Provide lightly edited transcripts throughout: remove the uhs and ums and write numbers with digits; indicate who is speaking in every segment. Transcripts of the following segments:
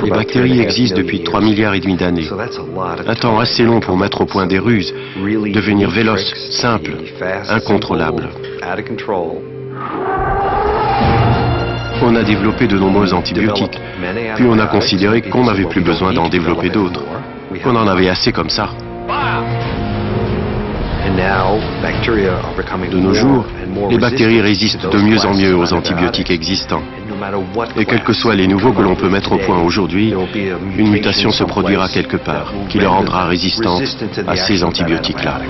Speaker 1: Les bactéries existent depuis 3,5 milliards d'années. Un temps assez long pour mettre au point des ruses, devenir véloces, simples, incontrôlables. On a développé de nombreux antibiotiques, puis on a considéré qu'on n'avait plus besoin d'en développer d'autres, qu'on en avait assez comme ça. De nos jours, les bactéries résistent de mieux en mieux aux antibiotiques existants. Et quels que soient les nouveaux que l'on peut mettre au point aujourd'hui, une mutation se produira quelque part, qui les rendra résistantes à ces antibiotiques-là.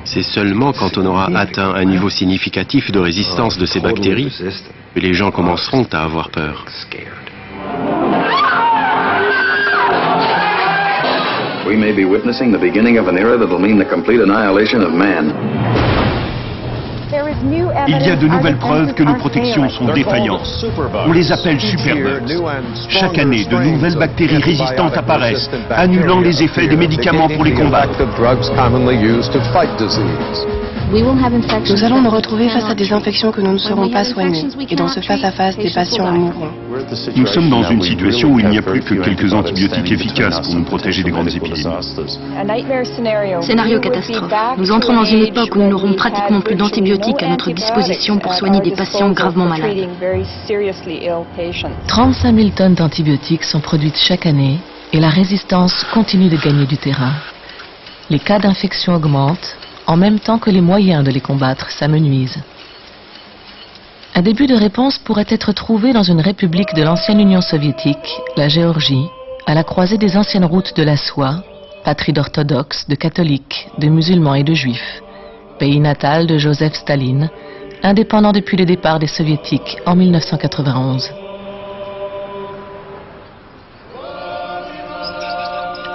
Speaker 1: C'est seulement quand on aura atteint un niveau significatif de résistance de ces bactéries que les gens commenceront à avoir peur.
Speaker 2: We may be witnessing the beginning of an era that will mean the complete annihilation of man.
Speaker 3: Il y a de nouvelles preuves que nos protections sont défaillantes. On les appelle superbugs. Chaque année, de nouvelles bactéries résistantes apparaissent, annulant les effets des médicaments pour les combattre.
Speaker 4: Nous allons nous retrouver face à des infections que nous ne saurons pas soigner. Et dans ce face-à-face, des patients en mourront.
Speaker 3: Nous sommes dans une situation où il n'y a plus que quelques antibiotiques efficaces pour nous protéger des grandes épidémies.
Speaker 5: Scénario catastrophe. Nous entrons dans une époque où nous n'aurons pratiquement plus d'antibiotiques à notre disposition pour soigner des patients gravement malades.
Speaker 6: 35 000 tonnes d'antibiotiques sont produites chaque année et la résistance continue de gagner du terrain. Les cas d'infection augmentent, en même temps que les moyens de les combattre s'amenuisent. Un début de réponse pourrait être trouvé dans une république de l'ancienne Union soviétique, la Géorgie, à la croisée des anciennes routes de la soie, patrie d'orthodoxes, de catholiques, de musulmans et de juifs, pays natal de Joseph Staline, indépendant depuis le départ des soviétiques en 1991.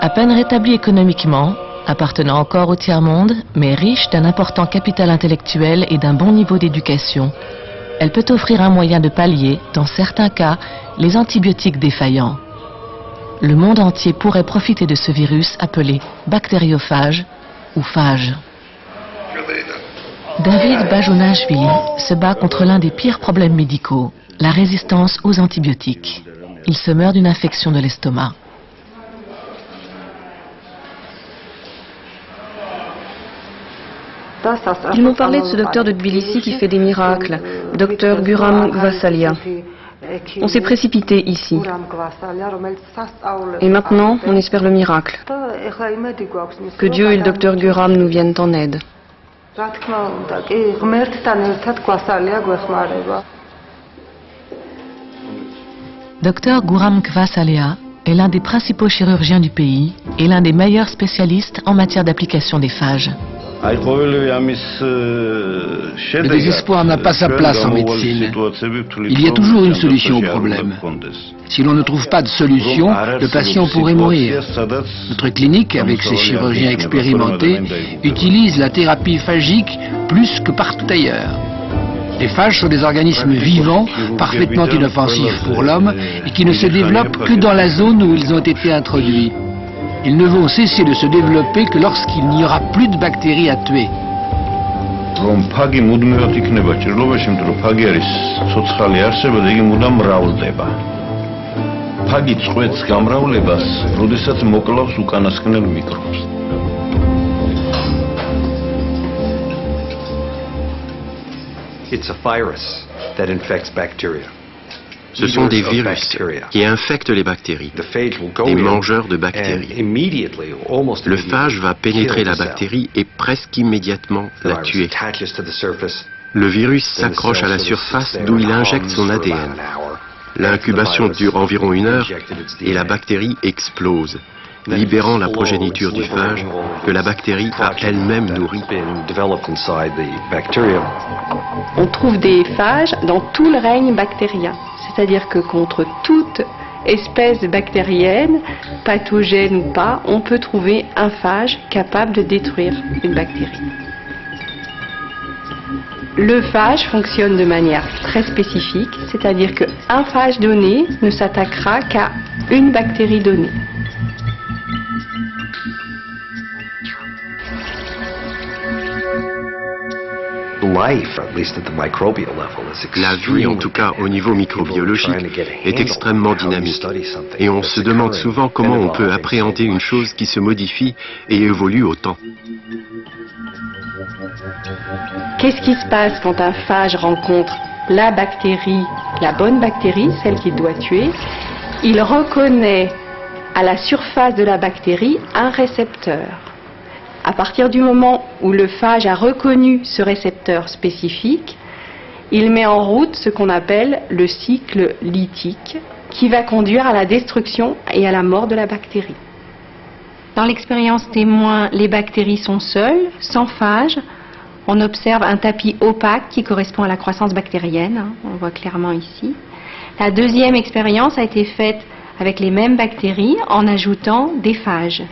Speaker 6: À peine rétablie économiquement, appartenant encore au tiers-monde, mais riche d'un important capital intellectuel et d'un bon niveau d'éducation, elle peut offrir un moyen de pallier, dans certains cas, les antibiotiques défaillants. Le monde entier pourrait profiter de ce virus appelé bactériophage ou phage. David Bajonashvili se bat contre l'un des pires problèmes médicaux, la résistance aux antibiotiques. Il se meurt d'une infection de l'estomac.
Speaker 4: Ils m'ont parlé de ce docteur de Tbilissi qui fait des miracles, docteur Guram Gvasalia. On s'est précipité ici. Et maintenant, on espère le miracle. Que Dieu et le docteur Guram nous viennent en aide.
Speaker 6: Docteur Guram Gvasalia est l'un des principaux chirurgiens du pays et l'un des meilleurs spécialistes en matière d'application des phages.
Speaker 7: Le désespoir n'a pas sa place en médecine. Il y a toujours une solution au problème. Si l'on ne trouve pas de solution, le patient pourrait mourir. Notre clinique, avec ses chirurgiens expérimentés, utilise la thérapie phagique plus que partout ailleurs. Les phages sont des organismes vivants, parfaitement inoffensifs pour l'homme et qui ne se développent que dans la zone où ils ont été introduits. Ils ne vont cesser de se développer que lorsqu'il n'y aura plus de bactéries à tuer.
Speaker 1: Ce sont des virus qui infectent les bactéries, des mangeurs de bactéries. Le phage va pénétrer la bactérie et presque immédiatement la tuer. Le virus s'accroche à la surface d'où il injecte son ADN. L'incubation dure environ 1 heure et la bactérie explose, libérant la progéniture du phage que la bactérie a elle-même nourrie.
Speaker 4: On trouve des phages dans tout le règne bactérien. C'est-à-dire que contre toute espèce bactérienne, pathogène ou pas, on peut trouver un phage capable de détruire une bactérie. Le phage fonctionne de manière très spécifique, c'est-à-dire qu'un phage donné ne s'attaquera qu'à une bactérie donnée.
Speaker 1: La vie, en tout cas au niveau microbiologique, est extrêmement dynamique. Et on se demande souvent comment on peut appréhender une chose qui se modifie et évolue autant.
Speaker 4: Qu'est-ce qui se passe quand un phage rencontre la bactérie, la bonne bactérie, celle qu'il doit tuer? Il reconnaît à la surface de la bactérie un récepteur. À partir du moment où le phage a reconnu ce récepteur spécifique, il met en route ce qu'on appelle le cycle lytique, qui va conduire à la destruction et à la mort de la bactérie. Dans l'expérience témoin, les bactéries sont seules, sans phage. On observe un tapis opaque qui correspond à la croissance bactérienne, on voit clairement ici. La deuxième expérience a été faite avec les mêmes bactéries en ajoutant des phages.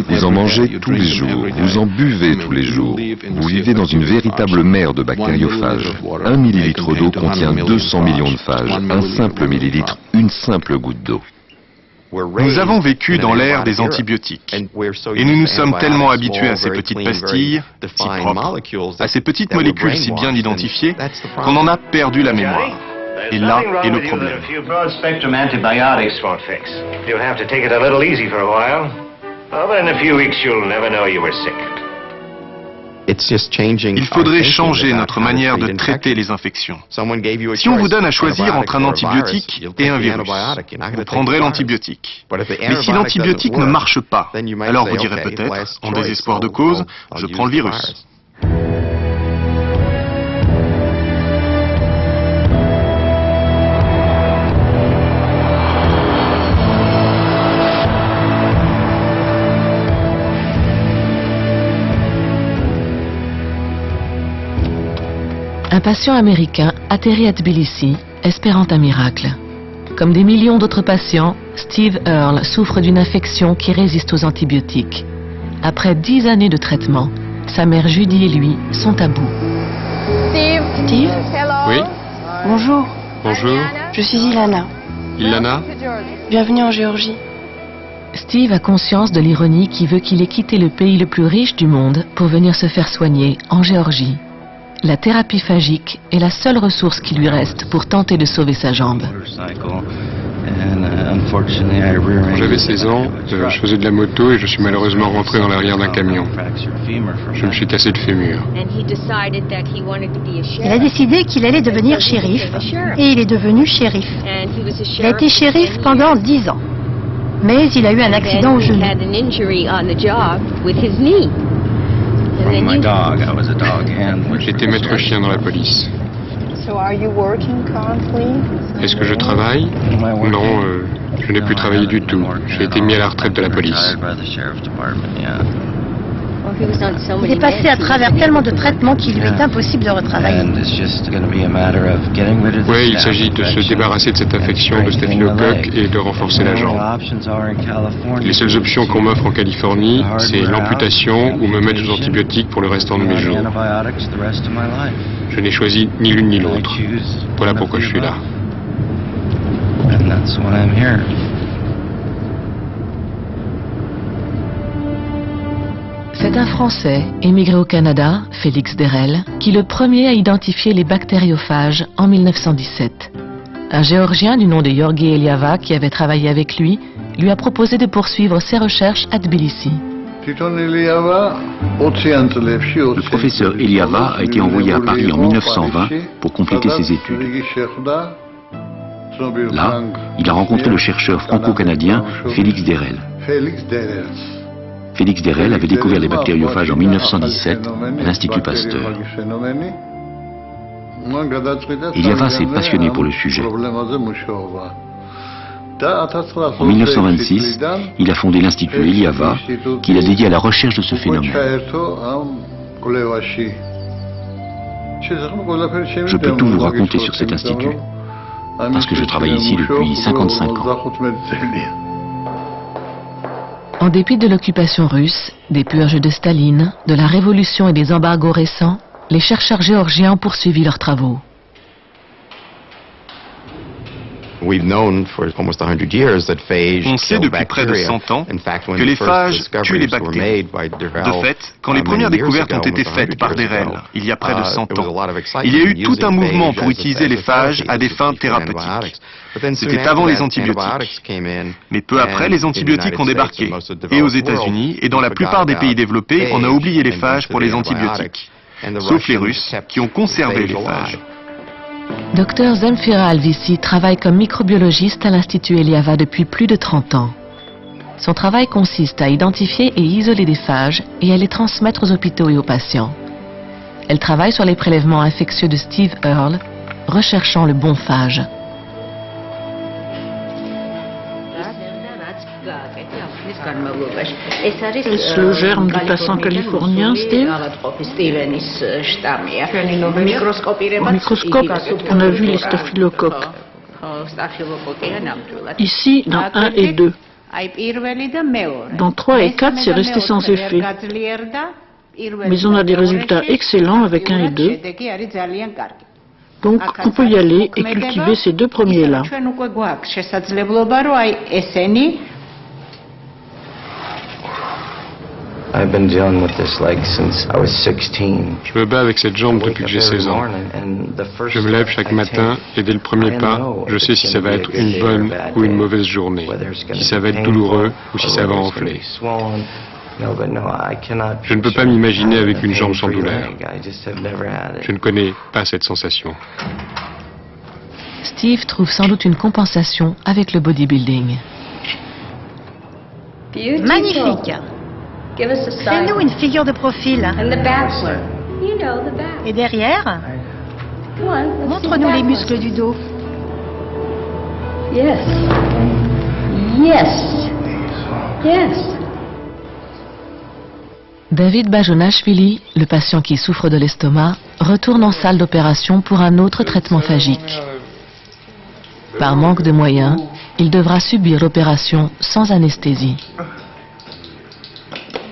Speaker 8: Vous en mangez tous les jours, vous en buvez tous les jours. Vous vivez dans une véritable mer de bactériophages. 1 millilitre d'eau contient 200 millions de phages. Un simple millilitre, une simple goutte d'eau.
Speaker 9: Nous avons vécu dans l'ère des antibiotiques. Et nous nous sommes tellement habitués à ces petites pastilles, si propres, à ces petites molécules si bien identifiées, qu'on en a perdu la mémoire. Et là est le problème. Il faudrait changer notre manière de traiter les infections. Si on vous donne à choisir entre un antibiotique et un virus, vous prendrez l'antibiotique. Mais si l'antibiotique ne marche pas, alors vous direz peut-être, en désespoir de cause, je prends le virus.
Speaker 6: Un patient américain atterrit à Tbilissi, espérant un miracle. Comme des millions d'autres patients, Steve Earle souffre d'une infection qui résiste aux antibiotiques. Après 10 années de traitement, sa mère Judy et lui sont à bout.
Speaker 10: Steve?
Speaker 9: Oui?
Speaker 10: Bonjour.
Speaker 9: Bonjour.
Speaker 10: Je suis Ilana.
Speaker 9: Ilana?
Speaker 10: Bienvenue en Géorgie.
Speaker 6: Steve a conscience de l'ironie qui veut qu'il ait quitté le pays le plus riche du monde pour venir se faire soigner en Géorgie. La thérapie phagique est la seule ressource qui lui reste pour tenter de sauver sa jambe.
Speaker 11: Quand j'avais 16 ans, je faisais de la moto et je suis malheureusement rentré dans l'arrière d'un camion. Je me suis cassé le fémur.
Speaker 12: Il a décidé qu'il allait devenir shérif et il est devenu shérif. Il a été shérif pendant 10 ans. Mais il a eu un accident au genou.
Speaker 11: J'étais maître chien dans la police. Est-ce que je travaille? Non, je n'ai plus travaillé du tout. J'ai été mis à la retraite de la police.
Speaker 12: Il est passé à travers tellement de traitements qu'il lui est impossible de retravailler.
Speaker 11: Oui, il s'agit de se débarrasser de cette infection de staphylocoque et de renforcer la jambe. Les seules options qu'on m'offre en Californie, c'est l'amputation ou me mettre sous antibiotiques pour le restant de mes jours. Je n'ai choisi ni l'une ni l'autre. Voilà pourquoi je suis là.
Speaker 6: C'est un Français, émigré au Canada, Félix Derel, qui le premier a identifié les bactériophages en 1917. Un Géorgien du nom de Yorgi Eliava, qui avait travaillé avec lui a proposé de poursuivre ses recherches à Tbilissi.
Speaker 13: Le professeur Eliava a été envoyé à Paris en 1920 pour compléter ses études. Là, il a rencontré le chercheur franco-canadien Félix Derel. Félix Derel avait découvert les bactériophages en 1917 à l'Institut Pasteur. Eliava s'est passionné pour le sujet. En 1926, il a fondé l'Institut Eliava, qu'il a dédié à la recherche de ce phénomène. Je peux tout vous raconter sur cet institut, parce que je travaille ici depuis 55 ans.
Speaker 6: En dépit de l'occupation russe, des purges de Staline, de la révolution et des embargos récents, les chercheurs géorgiens ont poursuivi leurs travaux.
Speaker 9: On sait depuis près de 100 ans que les phages tuent les bactéries. De fait, quand les premières découvertes ont été faites par Derel, il y a près de 100 ans, il y a eu tout un mouvement pour utiliser les phages à des fins thérapeutiques. C'était avant les antibiotiques. Mais peu après, les antibiotiques ont débarqué. Et aux États-Unis, et dans la plupart des pays développés, on a oublié les phages pour les antibiotiques. Sauf les Russes, qui ont conservé les phages.
Speaker 6: Dr Zemfira Alvisi travaille comme microbiologiste à l'Institut Eliava depuis plus de 30 ans. Son travail consiste à identifier et isoler des phages et à les transmettre aux hôpitaux et aux patients. Elle travaille sur les prélèvements infectieux de Steve Earle, recherchant le bon phage.
Speaker 14: Est-ce le germe du patient californien, Steve? Au microscope, on a vu les staphylocoques. Ici, dans 1 et 2. Dans 3 et 4, c'est resté sans effet. Mais on a des résultats excellents avec 1 et 2. Donc, on peut y aller et cultiver ces 2 premiers-là.
Speaker 11: Je me bats avec cette jambe depuis que j'ai 16 ans. Je me lève chaque matin et dès le premier pas, je sais si ça va être une bonne ou une mauvaise journée, si ça va être douloureux ou si ça va enfler. Je ne peux pas m'imaginer avec une jambe sans douleur. Je ne connais pas cette sensation.
Speaker 6: Steve trouve sans doute une compensation avec le bodybuilding.
Speaker 12: Magnifique! Fais-nous une figure de profil. Et derrière, montre-nous les muscles du dos.
Speaker 15: Yes. Yes. Yes.
Speaker 6: David Bajonashvili, le patient qui souffre de l'estomac, retourne en salle d'opération pour un autre traitement phagique. Par manque de moyens, il devra subir l'opération sans anesthésie.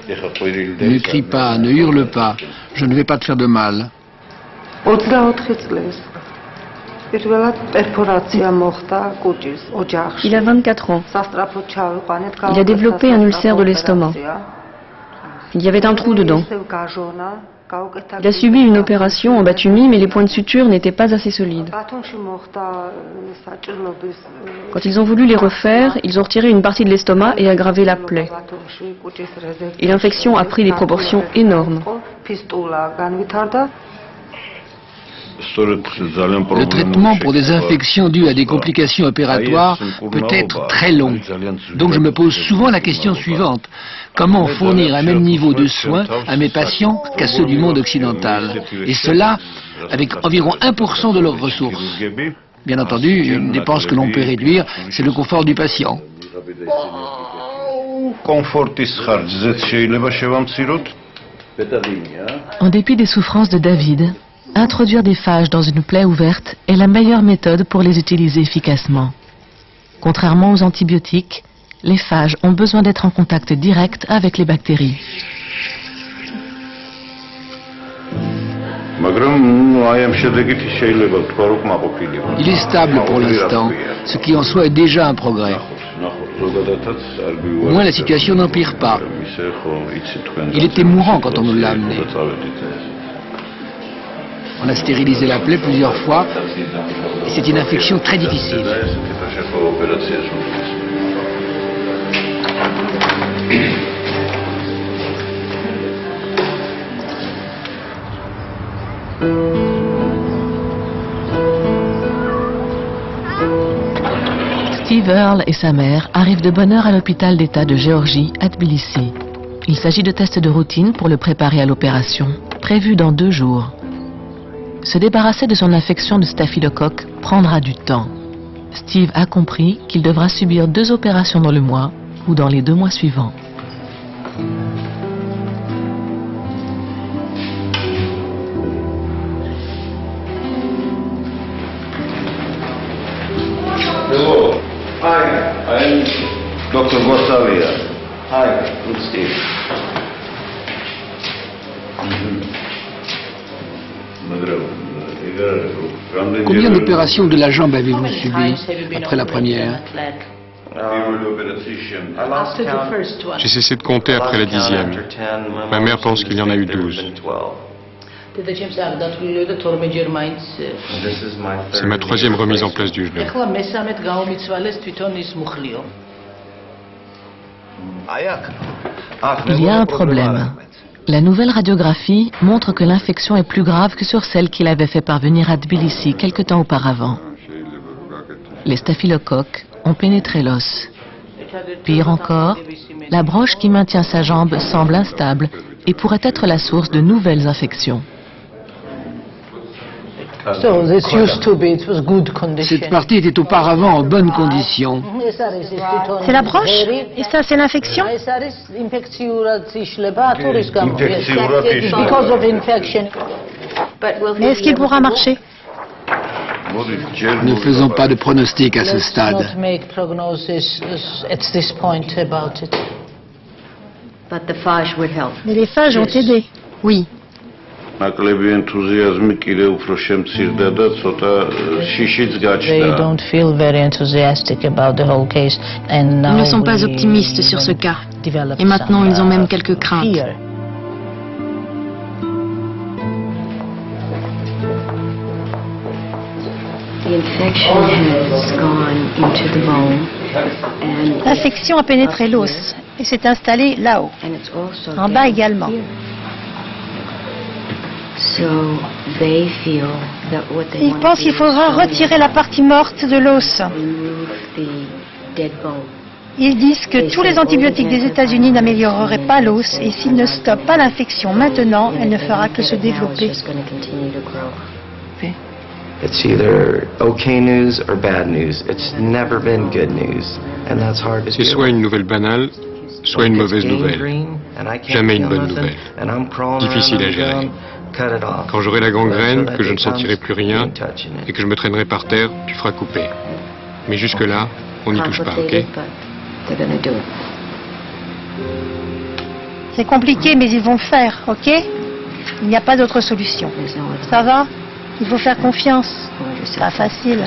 Speaker 7: Ne crie pas, ne hurle pas, je ne vais pas te faire de mal.
Speaker 10: Il a 24 ans. Il a développé un ulcère de l'estomac. Il y avait un trou dedans. Il a subi une opération en bathumie, mais les points de suture n'étaient pas assez solides. Quand ils ont voulu les refaire, ils ont retiré une partie de l'estomac et aggravé la plaie. Et l'infection a pris des proportions énormes.
Speaker 7: Le traitement pour des infections dues à des complications opératoires peut être très long. Donc je me pose souvent la question suivante. Comment fournir un même niveau de soins à mes patients qu'à ceux du monde occidental? Et cela avec environ 1% de leurs ressources. Bien entendu, une dépense que l'on peut réduire, c'est le confort du patient.
Speaker 6: En dépit des souffrances de David, introduire des phages dans une plaie ouverte est la meilleure méthode pour les utiliser efficacement. Contrairement aux antibiotiques, les phages ont besoin d'être en contact direct avec les bactéries.
Speaker 7: Il est stable pour l'instant, ce qui en soi est déjà un progrès. Au moins la situation n'empire pas. Il était mourant quand on nous l'a amené. On a stérilisé la plaie plusieurs fois et c'est une infection très difficile.
Speaker 6: Steve Earle et sa mère arrivent de bonne heure à l'hôpital d'État de Géorgie à Tbilissi. Il s'agit de tests de routine pour le préparer à l'opération, prévue dans 2 jours. Se débarrasser de son infection de staphylocoque prendra du temps. Steve a compris qu'il devra subir 2 opérations dans le mois ou dans les 2 mois suivants.
Speaker 16: Hello. Hi, I'm Dr. Gosalia. Hi, I'm Steve.
Speaker 7: Combien d'opérations de la jambe avez-vous subi après la première?
Speaker 11: J'ai cessé de compter après la 10e. Ma mère pense qu'il y en a eu 12. C'est ma 3e remise en place du genou.
Speaker 6: Il y a un problème. La nouvelle radiographie montre que l'infection est plus grave que sur celle qu'il avait fait parvenir à Tbilissi quelque temps auparavant. Les staphylocoques ont pénétré l'os. Pire encore, la broche qui maintient sa jambe semble instable et pourrait être la source de nouvelles infections.
Speaker 7: Cette partie était auparavant en bonne condition.
Speaker 12: C'est la broche? Et ça, c'est l'infection? Mais est-ce qu'il pourra marcher?
Speaker 7: Ne faisons pas de pronostic à ce stade.
Speaker 12: Mais les phages ont aidé. Oui.
Speaker 16: They
Speaker 12: don't feel very enthusiastic about the whole case. And now
Speaker 5: Ils ne sont pas optimistes sur ce cas. Et maintenant, ils ont même quelques craintes.
Speaker 12: L'infection a pénétré l'os et s'est installée là-haut, en bas également. Ils pensent qu'il faudra retirer la partie morte de l'os. Ils disent que tous les antibiotiques des États-Unis n'amélioreraient pas l'os et s'ils ne stoppent pas l'infection maintenant, elle ne fera que se développer.
Speaker 17: It's either okay news or bad news. It's never been good news, and that's hard to
Speaker 11: C'est soit une nouvelle banale, soit une mauvaise nouvelle. Jamais une bonne nouvelle. Difficile à gérer. Quand j'aurai la gangrène, que je ne sentirai plus rien et que je me traînerai par terre, tu feras couper. Mais jusque-là, on n'y touche pas, ok?
Speaker 12: C'est compliqué, mais ils vont le faire, ok? Il n'y a pas d'autre solution. Ça va? Il faut faire confiance. C'est pas facile.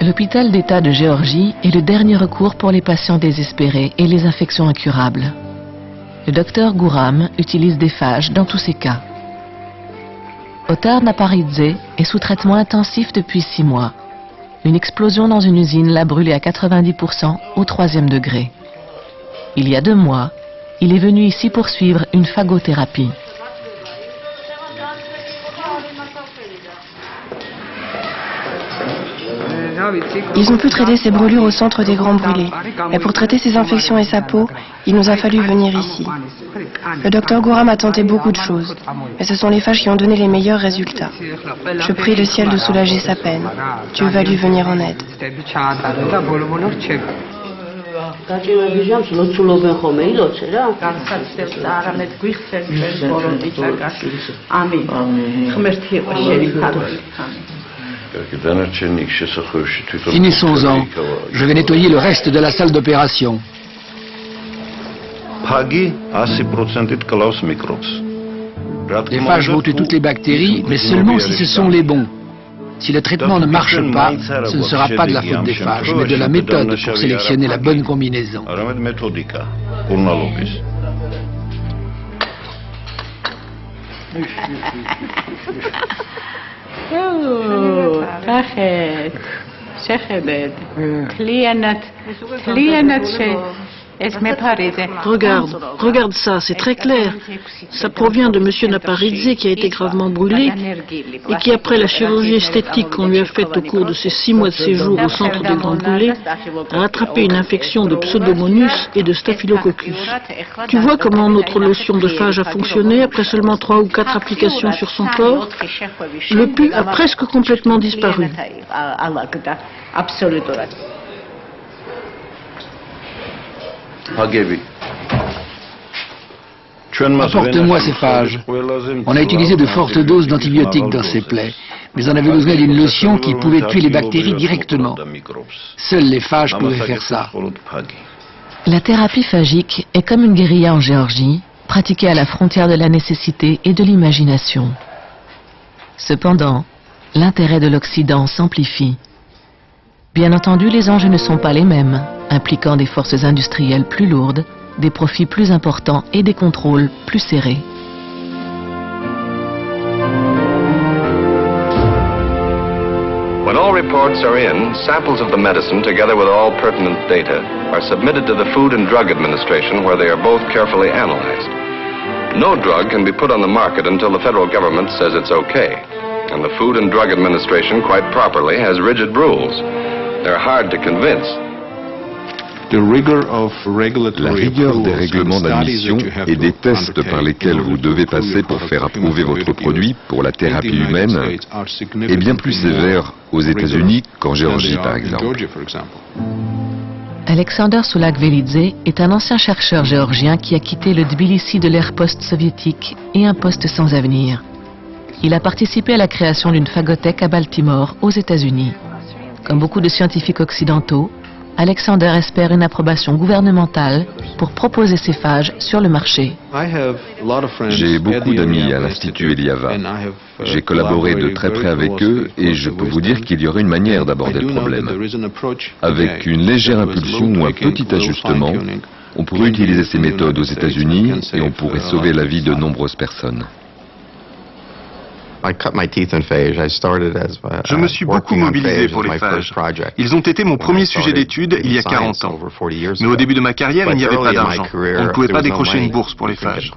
Speaker 6: L'hôpital d'État de Géorgie est le dernier recours pour les patients désespérés et les infections incurables. Le docteur Gouram utilise des phages dans tous ces cas. Otar Naparidze est sous traitement intensif depuis 6 mois. Une explosion dans une usine l'a brûlé à 90% au 3e degré. Il y a 2 mois, il est venu ici pour suivre une phagothérapie.
Speaker 18: Ils ont pu traiter ses brûlures au centre des Grands Brûlés. Mais pour traiter ses infections et sa peau, il nous a fallu venir ici. Le docteur Gouram a tenté beaucoup de choses, mais ce sont les phages qui ont donné les meilleurs résultats. Je prie le ciel de soulager sa peine. Dieu va lui venir en aide.
Speaker 7: Finissons-en. Je vais nettoyer le reste de la salle d'opération. Les phages vont tuer toutes les bactéries, mais seulement si ce sont les bons. Si le traitement ne marche pas, ce ne sera pas de la faute des phages, mais de la méthode pour sélectionner la bonne combinaison.
Speaker 14: Regarde ça, c'est très clair. Ça provient de M. Naparidze qui a été gravement brûlé et qui, après la chirurgie esthétique qu'on lui a faite au cours de ses 6 mois de séjour au centre des Grands Brûlés, a attrapé une infection de Pseudomonas et de Staphylococcus. Tu vois comment notre lotion de phage a fonctionné après seulement 3 ou 4 applications sur son corps? Le pus a presque complètement disparu.
Speaker 7: Apporte-moi ces phages. On a utilisé de fortes doses d'antibiotiques dans ces plaies, mais on avait besoin d'une lotion qui pouvait tuer les bactéries directement. Seuls les phages pouvaient faire ça.
Speaker 6: La thérapie phagique est comme une guérilla en Géorgie, pratiquée à la frontière de la nécessité et de l'imagination. Cependant, l'intérêt de l'Occident s'amplifie. Bien entendu, les enjeux ne sont pas les mêmes, impliquant des forces industrielles plus lourdes, des profits plus importants et des contrôles plus serrés.
Speaker 2: When all reports are in, samples of the medicine, together with all pertinent data, are submitted to the Food and Drug Administration, where they are both carefully analyzed. No drug can be put on the market until the federal government says it's okay. And the Food and Drug Administration, quite properly, has rigid rules. They're hard to convince.
Speaker 8: La rigueur des règlements d'admission et des tests par lesquels vous devez passer pour faire approuver votre produit pour la thérapie humaine est bien plus sévère aux États-Unis qu'en Géorgie, par exemple.
Speaker 6: Alexander Sulagvelidze est un ancien chercheur géorgien qui a quitté le Tbilissi de l'ère post-soviétique et un poste sans avenir. Il a participé à la création d'une phagothèque à Baltimore, aux États-Unis. Comme beaucoup de scientifiques occidentaux, Alexander espère une approbation gouvernementale pour proposer ces phages sur le marché.
Speaker 8: J'ai beaucoup d'amis à l'Institut Eliava. J'ai collaboré de très près avec eux et je peux vous dire qu'il y aurait une manière d'aborder le problème. Avec une légère impulsion ou un petit ajustement, on pourrait utiliser ces méthodes aux États-Unis et on pourrait sauver la vie de nombreuses personnes.
Speaker 9: Je me suis beaucoup mobilisé pour les phages. Ils ont été mon premier sujet d'étude il y a 40 ans. Mais au début de ma carrière, il n'y avait pas d'argent. On ne pouvait pas décrocher une bourse pour les phages.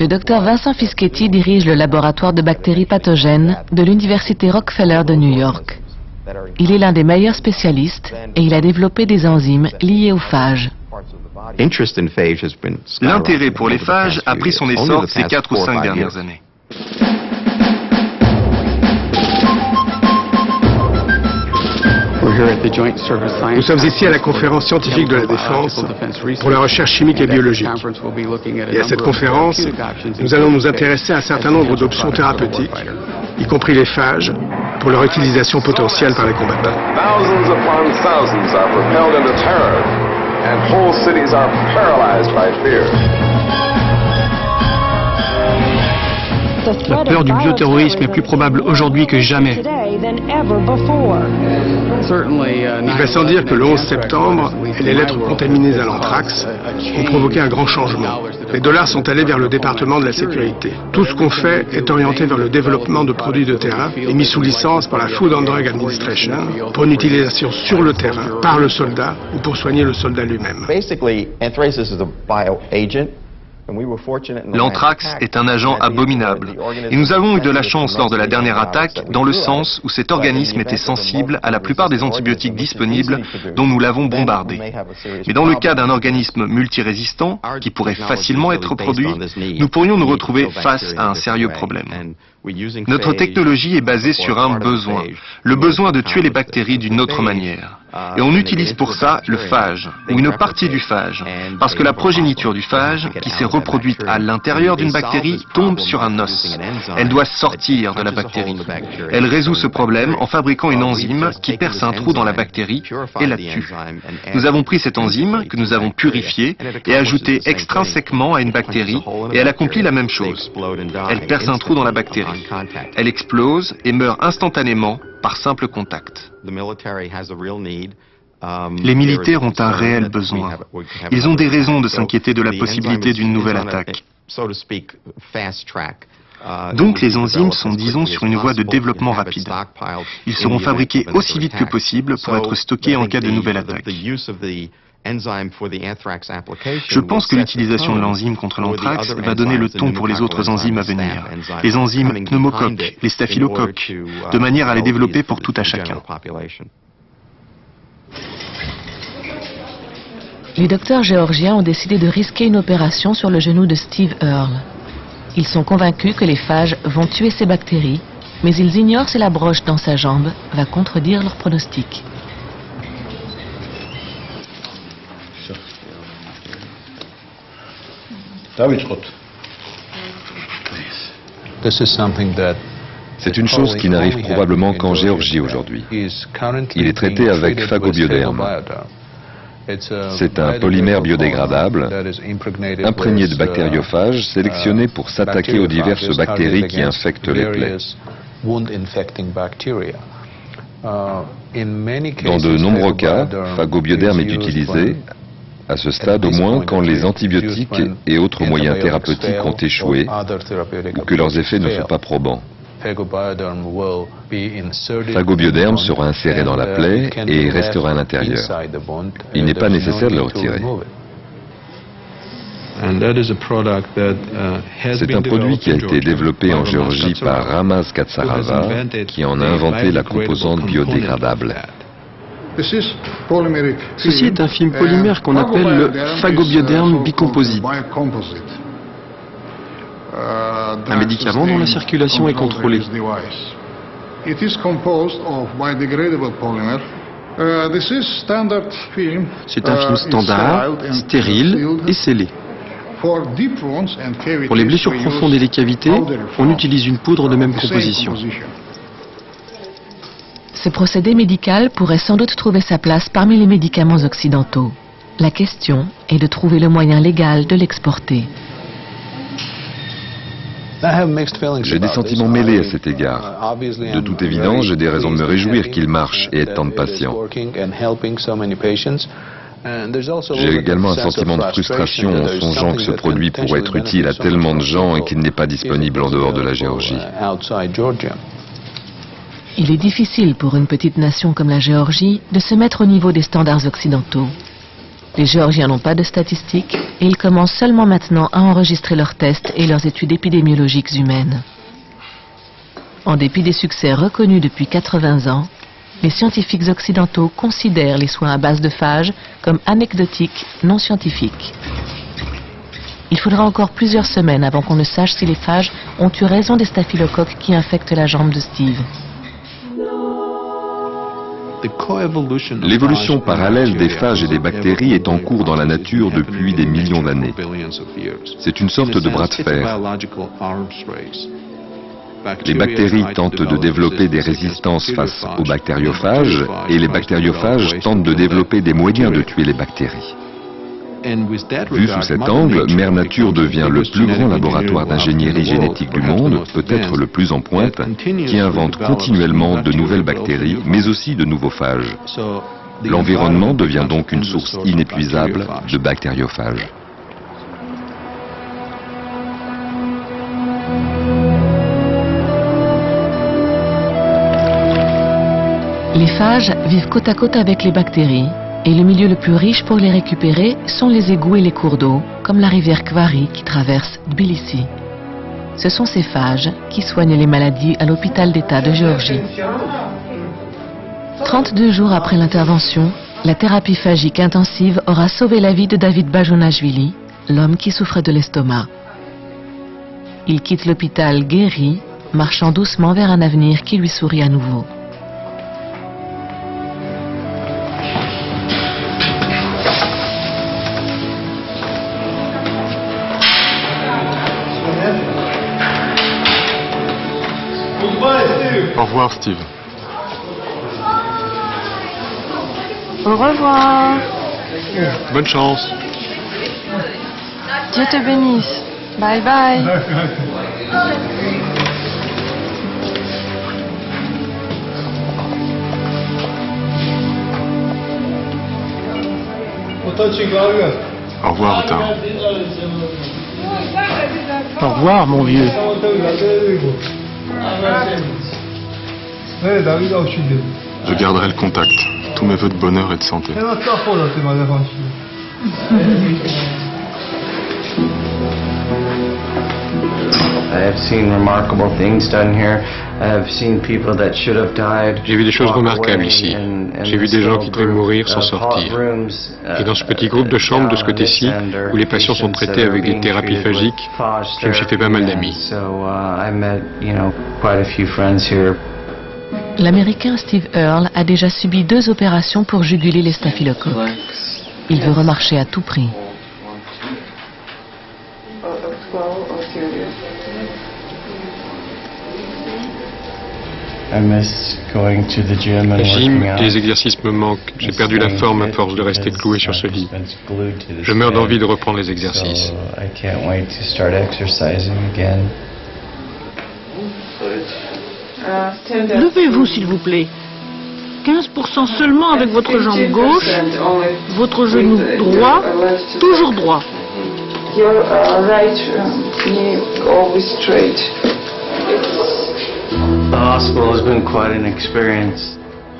Speaker 6: Le docteur Vincent Fischetti dirige le laboratoire de bactéries pathogènes de l'Université Rockefeller de New York. Il est l'un des meilleurs spécialistes et il a développé des enzymes liées aux phages.
Speaker 9: L'intérêt pour les phages a pris son essor ces 4 ou 5 dernières années.
Speaker 11: Nous sommes ici à la conférence scientifique de la défense pour la recherche chimique et biologique. Et à cette conférence, nous allons nous intéresser à un certain nombre d'options thérapeutiques, y compris les phages, pour leur utilisation potentielle par les combattants.
Speaker 19: And whole cities are paralyzed by fear.
Speaker 20: La peur du bioterrorisme est plus probable aujourd'hui que jamais.
Speaker 11: Il va sans dire que le 11 septembre et les lettres contaminées à l'anthrax ont provoqué un grand changement. Les dollars sont allés vers le département de la sécurité. Tout ce qu'on fait est orienté vers le développement de produits de terrain et mis sous licence par la Food and Drug Administration pour une utilisation sur le terrain, par le soldat ou pour soigner le soldat lui-même.
Speaker 9: L'anthrax est un agent abominable et nous avons eu de la chance lors de la dernière attaque dans le sens où cet organisme était sensible à la plupart des antibiotiques disponibles dont nous l'avons bombardé. Mais dans le cas d'un organisme multirésistant qui pourrait facilement être produit, nous pourrions nous retrouver face à un sérieux problème. Notre technologie est basée sur un besoin, le besoin de tuer les bactéries d'une autre manière. Et on utilise pour ça le phage, ou une partie du phage, parce que la progéniture du phage, qui s'est reproduite à l'intérieur d'une bactérie, tombe sur un os. Elle doit sortir de la bactérie. Elle résout ce problème en fabriquant une enzyme qui perce un trou dans la bactérie et la tue. Nous avons pris cette enzyme, que nous avons purifiée, et ajoutée extrinsèquement à une bactérie, et elle accomplit la même chose. Elle perce un trou dans la bactérie. Elle explose et meurt instantanément par simple contact. Les militaires ont un réel besoin. Ils ont des raisons de s'inquiéter de la possibilité d'une nouvelle attaque. Donc les enzymes sont, disons, sur une voie de développement rapide. Ils seront fabriqués aussi vite que possible pour être stockés en cas de nouvelle attaque. Je pense que l'utilisation de l'enzyme contre l'anthrax va donner le ton pour les autres enzymes à venir. Les enzymes pneumocoques, les staphylocoques, de manière à les développer pour tout à chacun.
Speaker 6: Les docteurs géorgiens ont décidé de risquer une opération sur le genou de Steve Earle. Ils sont convaincus que les phages vont tuer ces bactéries, mais ils ignorent si la broche dans sa jambe va contredire leur pronostic.
Speaker 8: C'est une chose qui n'arrive probablement qu'en Géorgie aujourd'hui. Il est traité avec phagobioderme. C'est un polymère biodégradable, imprégné de bactériophages, sélectionné pour s'attaquer aux diverses bactéries qui infectent les plaies. Dans de nombreux cas, phagobioderme est utilisé, à ce stade au moins, quand les antibiotiques et autres moyens thérapeutiques ont échoué ou que leurs effets ne sont pas probants. Phagobioderme sera inséré dans la plaie et restera à l'intérieur. Il n'est pas nécessaire de le retirer. C'est un produit qui a été développé en Géorgie par Ramaz Katsarava, qui en a inventé la composante biodégradable.
Speaker 11: Ceci est un film polymère qu'on appelle le phagobioderme bicomposite. Un médicament dont la circulation est contrôlée. C'est un film standard, stérile et scellé. Pour les blessures profondes et les cavités, on utilise une poudre de même composition.
Speaker 6: Ce procédé médical pourrait sans doute trouver sa place parmi les médicaments occidentaux. La question est de trouver le moyen légal de l'exporter.
Speaker 8: J'ai des sentiments mêlés à cet égard. De toute évidence, j'ai des raisons de me réjouir qu'il marche et aide tant de patients. J'ai également un sentiment de frustration en songeant que ce produit pourrait être utile à tellement de gens et qu'il n'est pas disponible en dehors de la Géorgie.
Speaker 6: Il est difficile pour une petite nation comme la Géorgie de se mettre au niveau des standards occidentaux. Les Géorgiens n'ont pas de statistiques et ils commencent seulement maintenant à enregistrer leurs tests et leurs études épidémiologiques humaines. En dépit des succès reconnus depuis 80 ans, les scientifiques occidentaux considèrent les soins à base de phages comme anecdotiques, non scientifiques. Il faudra encore plusieurs semaines avant qu'on ne sache si les phages ont eu raison des staphylocoques qui infectent la jambe de Steve.
Speaker 8: L'évolution parallèle des phages et des bactéries est en cours dans la nature depuis des millions d'années. C'est une sorte de bras de fer. Les bactéries tentent de développer des résistances face aux bactériophages et les bactériophages tentent de développer des moyens de tuer les bactéries. Vu sous cet angle, Mère Nature devient le plus grand laboratoire d'ingénierie génétique du monde, peut-être le plus en pointe, qui invente continuellement de nouvelles bactéries, mais aussi de nouveaux phages. L'environnement devient donc une source inépuisable de bactériophages.
Speaker 6: Les phages vivent côte à côte avec les bactéries. Et le milieu le plus riche pour les récupérer sont les égouts et les cours d'eau, comme la rivière Kvari qui traverse Tbilissi. Ce sont ces phages qui soignent les maladies à l'hôpital d'État de Géorgie. 32 jours après l'intervention, la thérapie phagique intensive aura sauvé la vie de David Bajonashvili, l'homme qui souffrait de l'estomac. Il quitte l'hôpital guéri, marchant doucement vers un avenir qui lui sourit à nouveau.
Speaker 11: Au revoir, Steve.
Speaker 18: Au revoir.
Speaker 11: Bonne chance.
Speaker 18: Dieu te bénisse. Bye bye.
Speaker 11: Au revoir, Otto.
Speaker 20: Au revoir, mon vieux.
Speaker 9: Je garderai le contact. Tous mes vœux de bonheur et de santé.
Speaker 11: J'ai vu des choses remarquables ici. J'ai vu des gens qui devaient mourir sans sortir. Et dans ce petit groupe de chambres de ce côté-ci, où les patients sont traités avec des thérapies phagiques, je me suis fait pas mal d'amis.
Speaker 6: L'Américain Steve Earle a déjà subi 2 opérations pour juguler les staphylocoques. Il veut remarcher à tout prix.
Speaker 11: La gym et les exercices me manquent. J'ai perdu la forme à force de rester cloué sur ce lit. Je meurs d'envie de reprendre les exercices.
Speaker 14: Levez-vous, s'il vous plaît. 15% seulement avec votre jambe gauche, votre genou droit, toujours droit.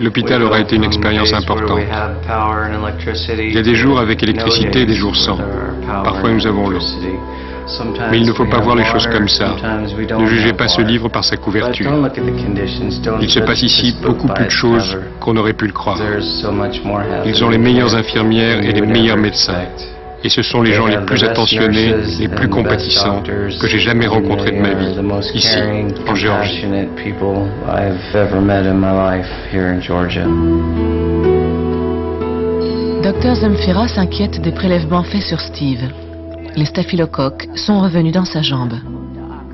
Speaker 11: L'hôpital aura été une expérience importante. Il y a des jours avec électricité et des jours sans. Parfois nous avons l'eau. Mais il ne faut pas voir les choses comme ça. Ne jugez pas ce livre par sa couverture. Il se passe ici beaucoup plus de choses qu'on aurait pu le croire. Ils ont les meilleures infirmières et les meilleurs médecins. Et ce sont les gens les plus attentionnés, les plus compatissants que j'ai jamais rencontrés de ma vie, ici, en Géorgie.
Speaker 6: Dr Zemfira s'inquiète des prélèvements faits sur Steve. Les staphylocoques sont revenus dans sa jambe.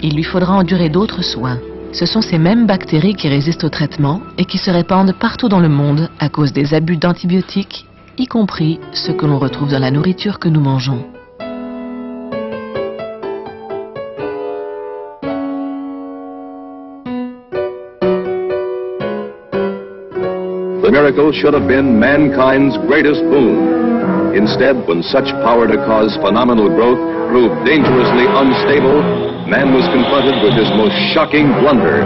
Speaker 6: Il lui faudra endurer d'autres soins. Ce sont ces mêmes bactéries qui résistent au traitement et qui se répandent partout dans le monde à cause des abus d'antibiotiques, y compris ceux que l'on retrouve dans la nourriture que nous mangeons.
Speaker 2: The miracle should have been mankind's greatest boon. Instead, when such power to cause phenomenal growth proved dangerously unstable, man was confronted with his most shocking blunder.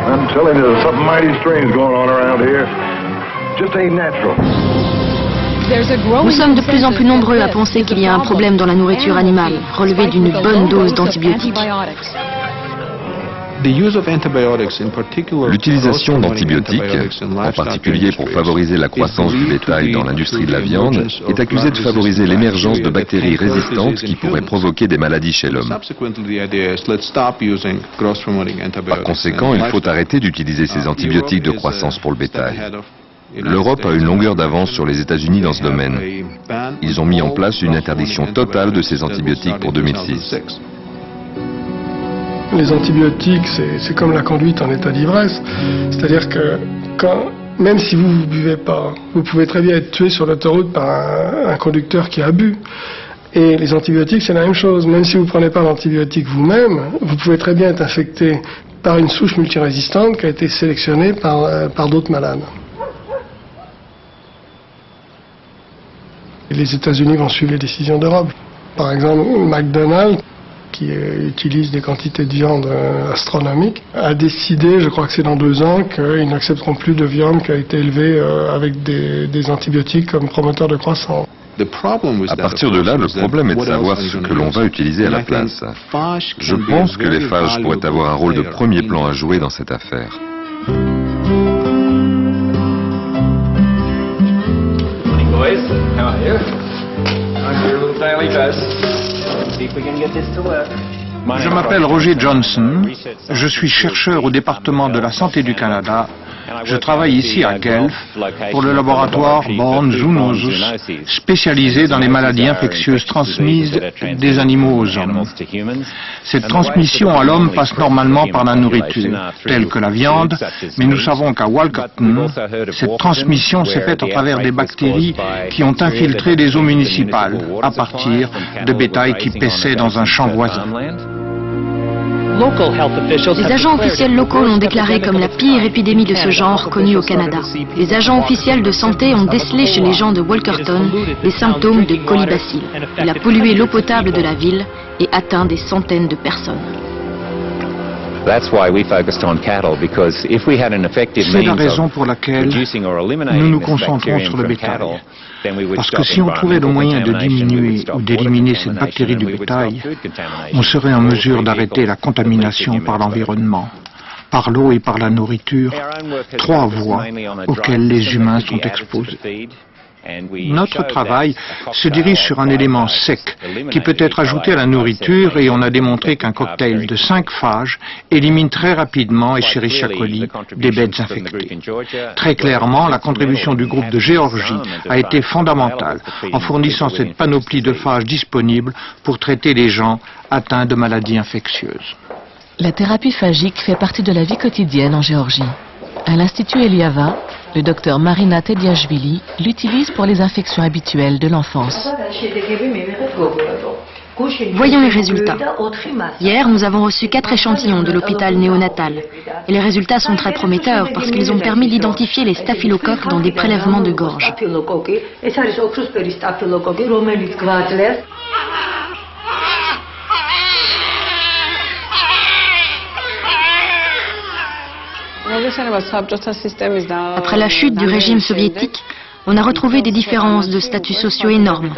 Speaker 16: I'm telling you, there's something mighty strange going on around here. Just ain't natural.
Speaker 5: Nous sommes de plus en plus nombreux à penser qu'il y a un problème dans la nourriture animale, relevé d'une bonne dose d'antibiotiques.
Speaker 8: L'utilisation d'antibiotiques, en particulier pour favoriser la croissance du bétail dans l'industrie de la viande, est accusée de favoriser l'émergence de bactéries résistantes qui pourraient provoquer des maladies chez l'homme. Par conséquent, il faut arrêter d'utiliser ces antibiotiques de croissance pour le bétail. L'Europe a une longueur d'avance sur les États-Unis dans ce domaine. Ils ont mis en place une interdiction totale de ces antibiotiques pour 2006.
Speaker 21: Les antibiotiques, c'est comme la conduite en état d'ivresse. C'est-à-dire que même si vous ne buvez pas, vous pouvez très bien être tué sur l'autoroute par un conducteur qui a bu. Et les antibiotiques, c'est la même chose. Même si vous ne prenez pas l'antibiotique vous-même, vous pouvez très bien être infecté par une souche multirésistante qui a été sélectionnée par d'autres malades. Les États-Unis vont suivre les décisions d'Europe. Par exemple, McDonald's, qui utilise des quantités de viande astronomiques, a décidé, je crois que c'est dans 2 ans, qu'ils n'accepteront plus de viande qui a été élevée avec des antibiotiques comme promoteur de croissance.
Speaker 8: À partir de là, le problème est de savoir ce que l'on va utiliser à la place. Je pense que les phages pourraient avoir un rôle de premier plan à jouer dans cette affaire.
Speaker 22: Je m'appelle Roger Johnson, je suis chercheur au département de la santé du Canada. Je travaille ici à Guelph pour le laboratoire Born Zoonosus, spécialisé dans les maladies infectieuses transmises des animaux aux hommes. Cette transmission à l'homme passe normalement par la nourriture, telle que la viande, mais nous savons qu'à Walkerton, cette transmission s'est faite à travers des bactéries qui ont infiltré des eaux municipales à partir de bétail qui paissait dans un champ voisin.
Speaker 5: Les agents officiels locaux l'ont déclaré comme la pire épidémie de ce genre connue au Canada. Les agents officiels de santé ont décelé chez les gens de Walkerton les symptômes de colibacille. Il a pollué l'eau potable de la ville et atteint des centaines de personnes.
Speaker 22: C'est la raison pour laquelle nous nous concentrons sur le bétail. Parce que si on trouvait le moyen de diminuer ou d'éliminer cette bactérie du bétail, on serait en mesure d'arrêter la contamination par l'environnement, par l'eau et par la nourriture, trois voies auxquelles les humains sont exposés. Notre travail se dirige sur un élément sec qui peut être ajouté à la nourriture et on a démontré qu'un cocktail de 5 phages élimine très rapidement Escherichia coli des bêtes infectées. Très clairement, la contribution du groupe de Géorgie a été fondamentale en fournissant cette panoplie de phages disponibles pour traiter les gens atteints de maladies infectieuses.
Speaker 6: La thérapie phagique fait partie de la vie quotidienne en Géorgie. À l'Institut Eliava, le docteur Marina Tediashvili l'utilise pour les infections habituelles de l'enfance.
Speaker 5: Voyons les résultats. Hier, nous avons reçu 4 échantillons de l'hôpital néonatal. Et les résultats sont très prometteurs parce qu'ils ont permis d'identifier les staphylocoques dans des prélèvements de gorge. Après la chute du régime soviétique, on a retrouvé des différences de statuts sociaux énormes,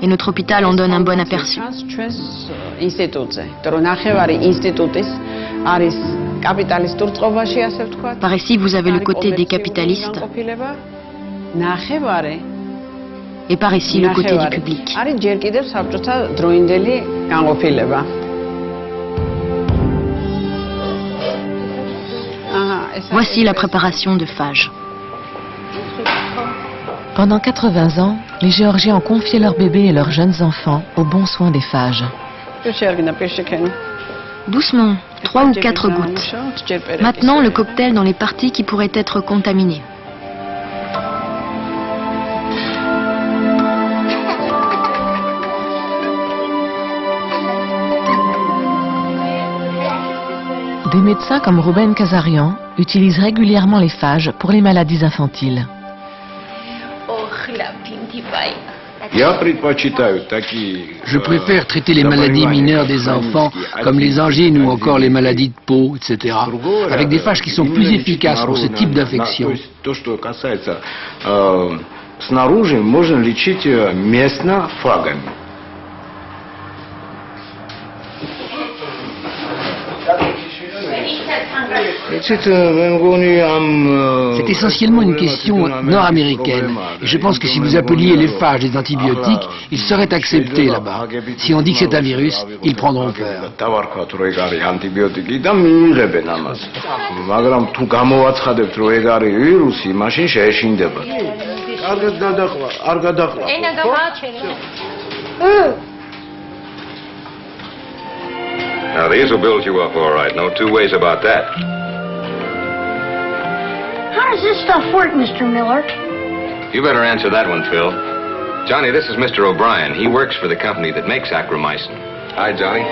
Speaker 5: et notre hôpital en donne un bon aperçu. Par ici, vous avez le côté des capitalistes, et par ici, le côté du public. Voici la préparation de phages.
Speaker 6: Pendant 80 ans, les Géorgiens ont confié leurs bébés et leurs jeunes enfants aux bons soins des phages.
Speaker 5: Doucement, 3 ou 4 gouttes. Maintenant, le cocktail dans les parties qui pourraient être contaminées.
Speaker 6: Des médecins comme Ruben Kazarian utilisent régulièrement les phages pour les maladies infantiles.
Speaker 7: Je préfère traiter les maladies mineures des enfants, comme les angines ou encore les maladies de peau, etc., avec des phages qui sont plus efficaces pour ce type d'infection. C'est essentiellement une question nord-américaine. Et je pense que si vous appeliez les phages des antibiotiques, ils seraient acceptés là-bas. Si on dit que c'est un virus, ils prendront peur.
Speaker 2: Now, these will build you up all right. No two ways about that.
Speaker 15: How does this stuff work, Mr. Miller?
Speaker 2: You better answer that one, Phil. Johnny, this is Mr. O'Brien. He works for the company that makes acromycin. Hi, Johnny.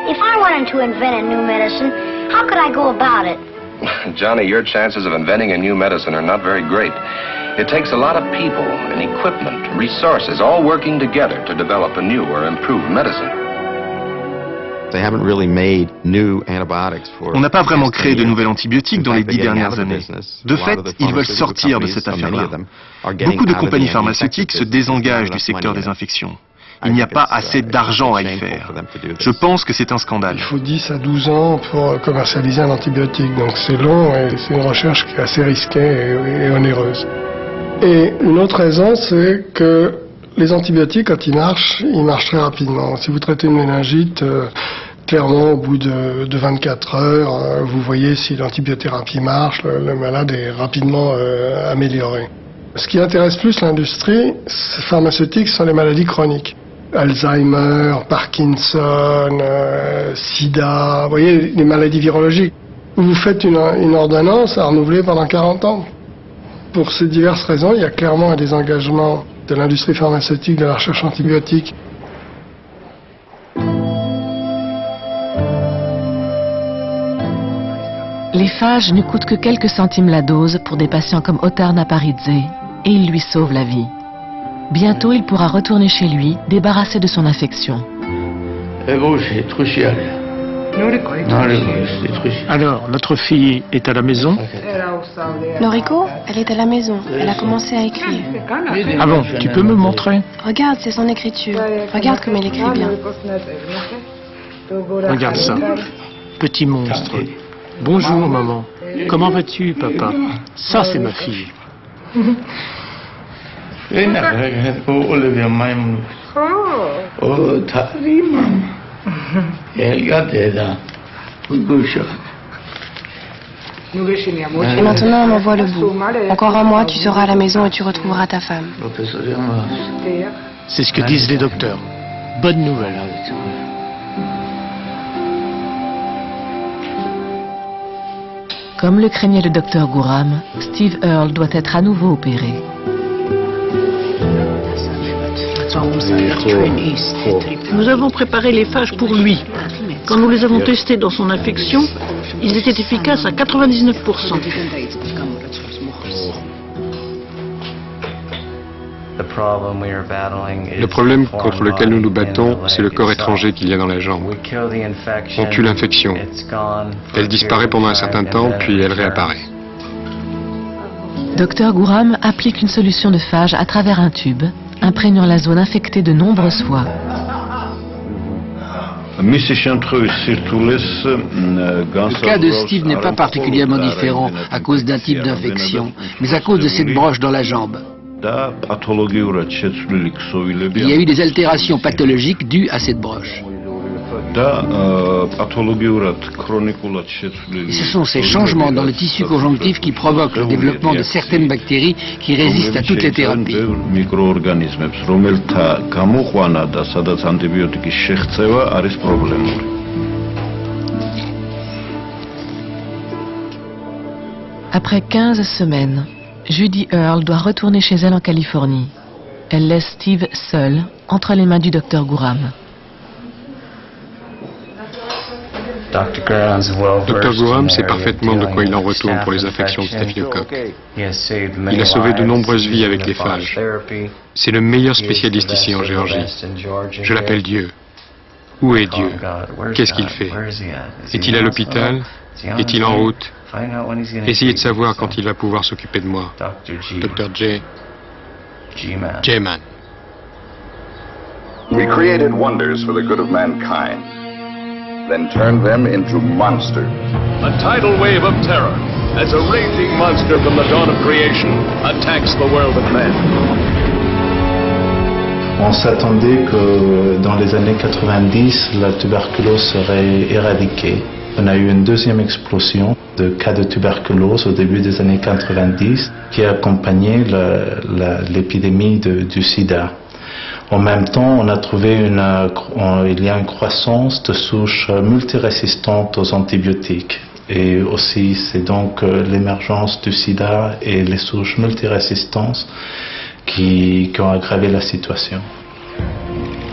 Speaker 15: If I wanted to invent a new medicine, how could I go about it?
Speaker 2: Johnny, your chances of inventing a new medicine are not very great. It takes a lot of people and equipment, resources, all working together to develop a new or improved medicine.
Speaker 9: On n'a pas vraiment créé de nouvel antibiotique dans les 10 dernières années. De fait, ils veulent sortir de cette affaire-là. Beaucoup de compagnies pharmaceutiques se désengagent du secteur des infections. Il n'y a pas assez d'argent à y faire. Je pense que c'est un scandale.
Speaker 21: Il faut 10 à 12 ans pour commercialiser un antibiotique. Donc c'est long et c'est une recherche qui est assez risquée et onéreuse. Et une autre raison, c'est que les antibiotiques, quand ils marchent très rapidement. Si vous traitez une méningite, clairement, au bout de 24 heures, vous voyez si l'antibiothérapie marche, le malade est rapidement amélioré. Ce qui intéresse plus l'industrie pharmaceutique, ce sont les maladies chroniques. Alzheimer, Parkinson, Sida, vous voyez, les maladies virologiques. Vous faites une ordonnance à renouveler pendant 40 ans. Pour ces diverses raisons, il y a clairement un désengagement de l'industrie pharmaceutique de la recherche antibiotique.
Speaker 6: Les phages ne coûtent que quelques centimes la dose pour des patients comme Otar Naparidze et ils lui sauvent la vie. Bientôt, il pourra retourner chez lui, débarrassé de son infection.
Speaker 20: Alors, notre fille est à la maison?
Speaker 18: Noriko, elle est à la maison. Elle a commencé à écrire.
Speaker 20: Ah bon, tu peux me montrer?
Speaker 18: Regarde, c'est son écriture. Regarde comme elle écrit bien.
Speaker 20: Regarde ça. Petit monstre. Bonjour, maman. Comment vas-tu, papa? Ça, c'est ma fille.
Speaker 18: Et maintenant, on m'envoie le bout. Encore un mois, tu seras à la maison et tu retrouveras ta femme.
Speaker 20: C'est ce que disent les docteurs. Bonne nouvelle.
Speaker 6: Comme le craignait le docteur Gurram, Steve Earle doit être à nouveau opéré.
Speaker 14: Nous avons préparé les phages pour lui. Quand nous les avons testés dans son infection, ils étaient efficaces à 99%.
Speaker 11: Le problème contre lequel nous nous battons, c'est le corps étranger qu'il y a dans la jambe. On tue l'infection. Elle disparaît pendant un certain temps, puis elle réapparaît.
Speaker 6: Dr Gurram applique une solution de phage à travers un tube, imprégnant la zone infectée de nombreuses fois.
Speaker 7: Le cas de Steve n'est pas particulièrement différent à cause d'un type d'infection, mais à cause de cette broche dans la jambe. Il y a eu des altérations pathologiques dues à cette broche. Et ce sont ces changements dans le tissu conjonctif qui provoquent le développement de certaines bactéries qui résistent à toutes les thérapies.
Speaker 6: Après 15 semaines, Judy Earle doit retourner chez elle en Californie. Elle laisse Steve seul, entre les mains du docteur Gurram.
Speaker 11: Dr Gurram sait parfaitement de quoi il en retourne pour les infections de staphylocoque. Il a sauvé de nombreuses vies avec les phages. C'est le meilleur spécialiste ici en Géorgie. Je l'appelle Dieu. Où est Dieu? Qu'est-ce qu'il fait? Est-il à l'hôpital? Est-il en route? Essayez de savoir quand il va pouvoir s'occuper de moi. Dr. J-Man.
Speaker 19: We created wonders for the good of mankind, then turned them into monsters.
Speaker 1: A tidal wave of terror, as a raging monster from the dawn of creation attacks the world of men.
Speaker 3: On s'attendait que dans les années 90, la tuberculose serait éradiquée. On a eu une deuxième explosion de cas de tuberculose au début des années 90 qui a accompagné l'épidémie du sida. En même temps, on a trouvé il y a une croissance de souches multirésistantes aux antibiotiques. Et aussi, c'est donc l'émergence du sida et les souches multirésistantes qui ont aggravé la situation.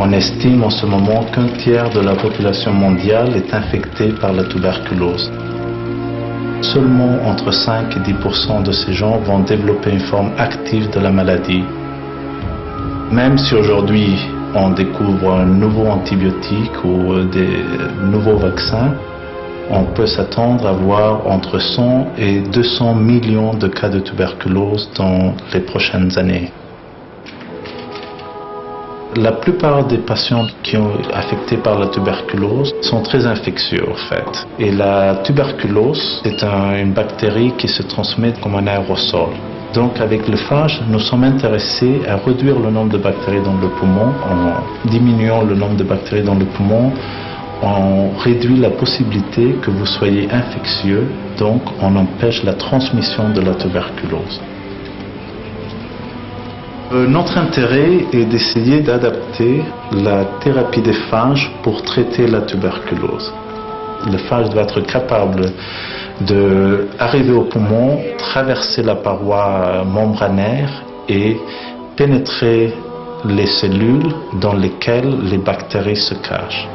Speaker 3: On estime en ce moment qu'un tiers de la population mondiale est infectée par la tuberculose. Seulement entre 5 et 10% de ces gens vont développer une forme active de la maladie. Même si aujourd'hui on découvre un nouveau antibiotique ou des nouveaux vaccins, on peut s'attendre à voir entre 100 et 200 millions de cas de tuberculose dans les prochaines années. La plupart des patients qui sont affectés par la tuberculose sont très infectieux en fait. Et la tuberculose est une bactérie qui se transmet comme un aérosol. Donc avec le phage, nous sommes intéressés à réduire le nombre de bactéries dans le poumon. En diminuant le nombre de bactéries dans le poumon, on réduit la possibilité que vous soyez infectieux, donc on empêche la transmission de la tuberculose. Notre intérêt est d'essayer d'adapter la thérapie des phages pour traiter la tuberculose. Le phage doit être capable d'arriver au poumon, traverser la paroi membranaire et pénétrer les cellules dans lesquelles les bactéries se cachent.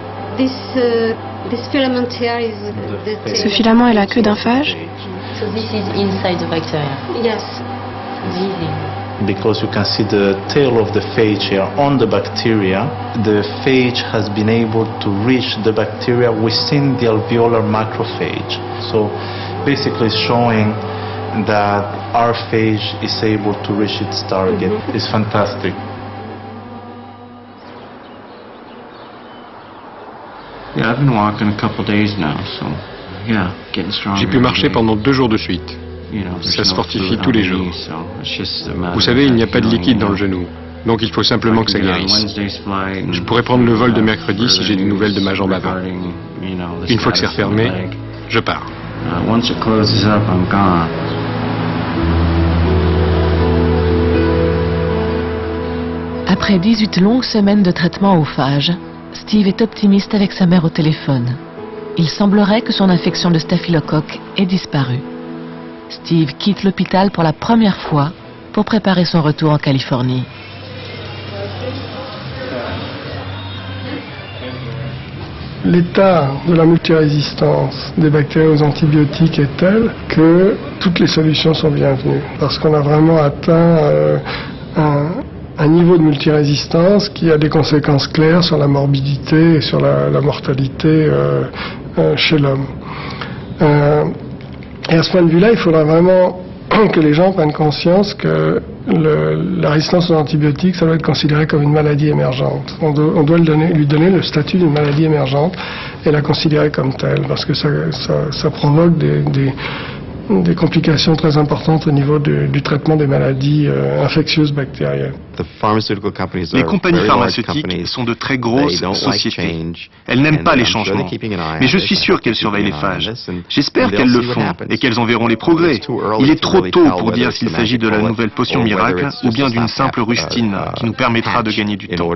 Speaker 18: Ce filament est la queue d'un phage?
Speaker 3: Because you can see the tail of the phage here on the bacteria, the phage has been able to reach the bacteria within the alveolar macrophage. So basically showing that our phage is able to reach its target. It's fantastic.
Speaker 11: J'ai pu marcher pendant 2 jours de suite. Ça se fortifie tous les jours. Vous savez, il n'y a pas de liquide dans le genou, donc il faut simplement que ça guérisse. Je pourrais prendre le vol de mercredi si j'ai des nouvelles de ma jambe avant. Une fois que c'est refermé, je pars.
Speaker 6: Après 18 longues semaines de traitement au phage, Steve est optimiste avec sa mère au téléphone. Il semblerait que son infection de staphylocoque ait disparu. Steve quitte l'hôpital pour la première fois pour préparer son retour en Californie.
Speaker 21: L'état de la multirésistance des bactéries aux antibiotiques est tel que toutes les solutions sont bienvenues, parce qu'on a vraiment atteint un niveau de multirésistance qui a des conséquences claires sur la morbidité et sur la mortalité chez l'homme. Et à ce point de vue-là, il faudra vraiment que les gens prennent conscience que la résistance aux antibiotiques, ça doit être considéré comme une maladie émergente. On doit lui donner le statut d'une maladie émergente et la considérer comme telle, parce que ça provoque des complications très importantes au niveau du traitement des maladies infectieuses bactériennes.
Speaker 9: Les compagnies pharmaceutiques sont de très grosses sociétés. Elles n'aiment pas les changements. Mais je suis sûr qu'elles surveillent les phages. J'espère qu'elles le font et qu'elles en verront les progrès. Il est trop tôt pour dire s'il s'agit de la nouvelle potion miracle ou bien d'une simple rustine qui nous permettra de gagner du temps.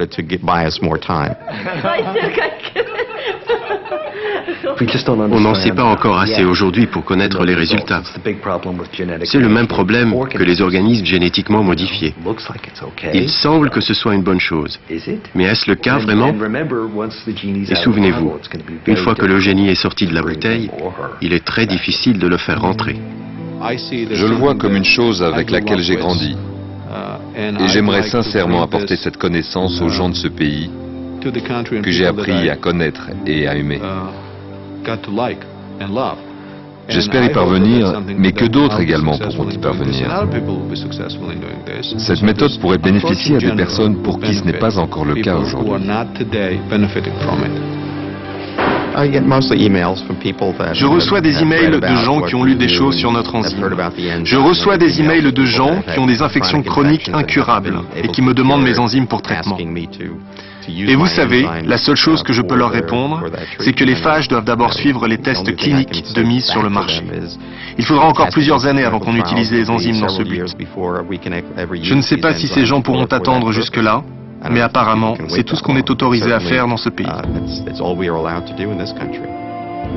Speaker 4: On n'en sait pas encore assez aujourd'hui pour connaître les résultats. C'est le même problème que les organismes génétiquement modifiés. Il semble que ce soit une bonne chose. Mais est-ce le cas vraiment? Et souvenez-vous, une fois que le génie est sorti de la bouteille, il est très difficile de le faire rentrer.
Speaker 8: Je le vois comme une chose avec laquelle j'ai grandi. Et j'aimerais sincèrement apporter cette connaissance aux gens de ce pays que j'ai appris à connaître et à aimer. J'espère y parvenir, mais que d'autres également pourront y parvenir. Cette méthode pourrait bénéficier à des personnes pour qui ce n'est pas encore le cas aujourd'hui.
Speaker 9: Je reçois des emails de gens qui ont lu des choses sur notre enzyme. Je reçois des emails de gens qui ont des infections chroniques incurables et qui me demandent mes enzymes pour traitement. Et vous savez, la seule chose que je peux leur répondre, c'est que les phages doivent d'abord suivre les tests cliniques de mise sur le marché. Il faudra encore plusieurs années avant qu'on utilise les enzymes dans ce but. Je ne sais pas si ces gens pourront attendre jusque-là, mais apparemment, c'est tout ce qu'on est autorisé à faire dans ce pays.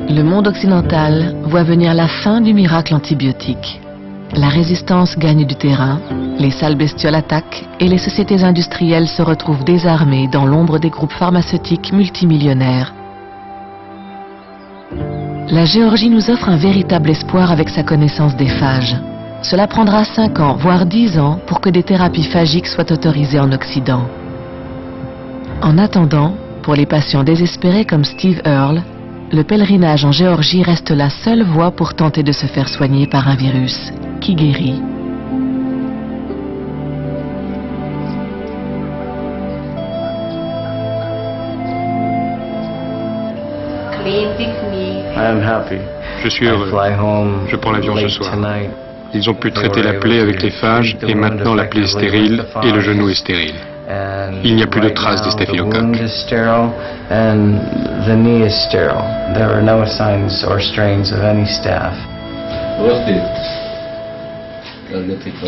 Speaker 6: Le monde occidental voit venir la fin du miracle antibiotique. La résistance gagne du terrain, les sales bestioles attaquent et les sociétés industrielles se retrouvent désarmées dans l'ombre des groupes pharmaceutiques multimillionnaires. La Géorgie nous offre un véritable espoir avec sa connaissance des phages. Cela prendra 5 ans, voire 10 ans, pour que des thérapies phagiques soient autorisées en Occident. En attendant, pour les patients désespérés comme Steve Earle, le pèlerinage en Géorgie reste la seule voie pour tenter de se faire soigner par un virus qui guérit.
Speaker 11: Je suis heureux. Je prends l'avion ce soir. Ils ont pu traiter la plaie avec les phages et maintenant la plaie est stérile et le genou est stérile. Il n'y a plus de traces des staphylocoques.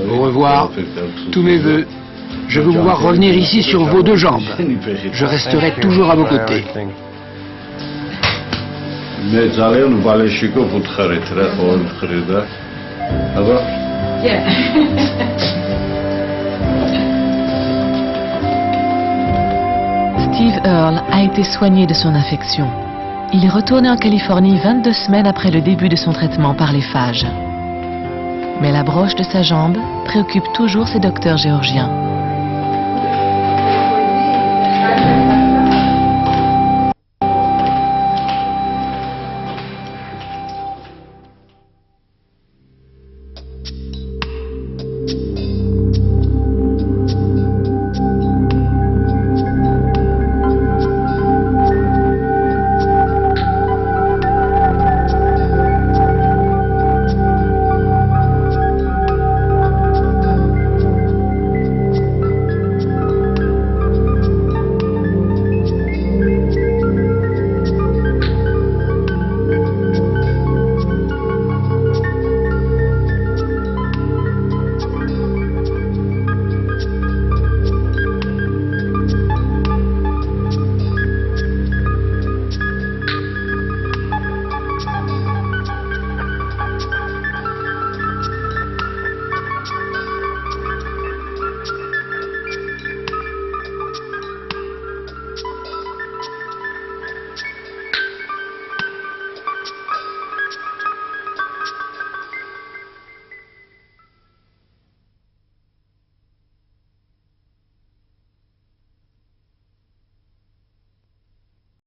Speaker 7: Au revoir, tous mes vœux. Je veux vous voir revenir ici sur vos 2 jambes. Je resterai toujours à vos côtés.
Speaker 6: Steve Earle a été soigné de son infection. Il est retourné en Californie 22 semaines après le début de son traitement par les phages. Mais la broche de sa jambe préoccupe toujours ses docteurs géorgiens.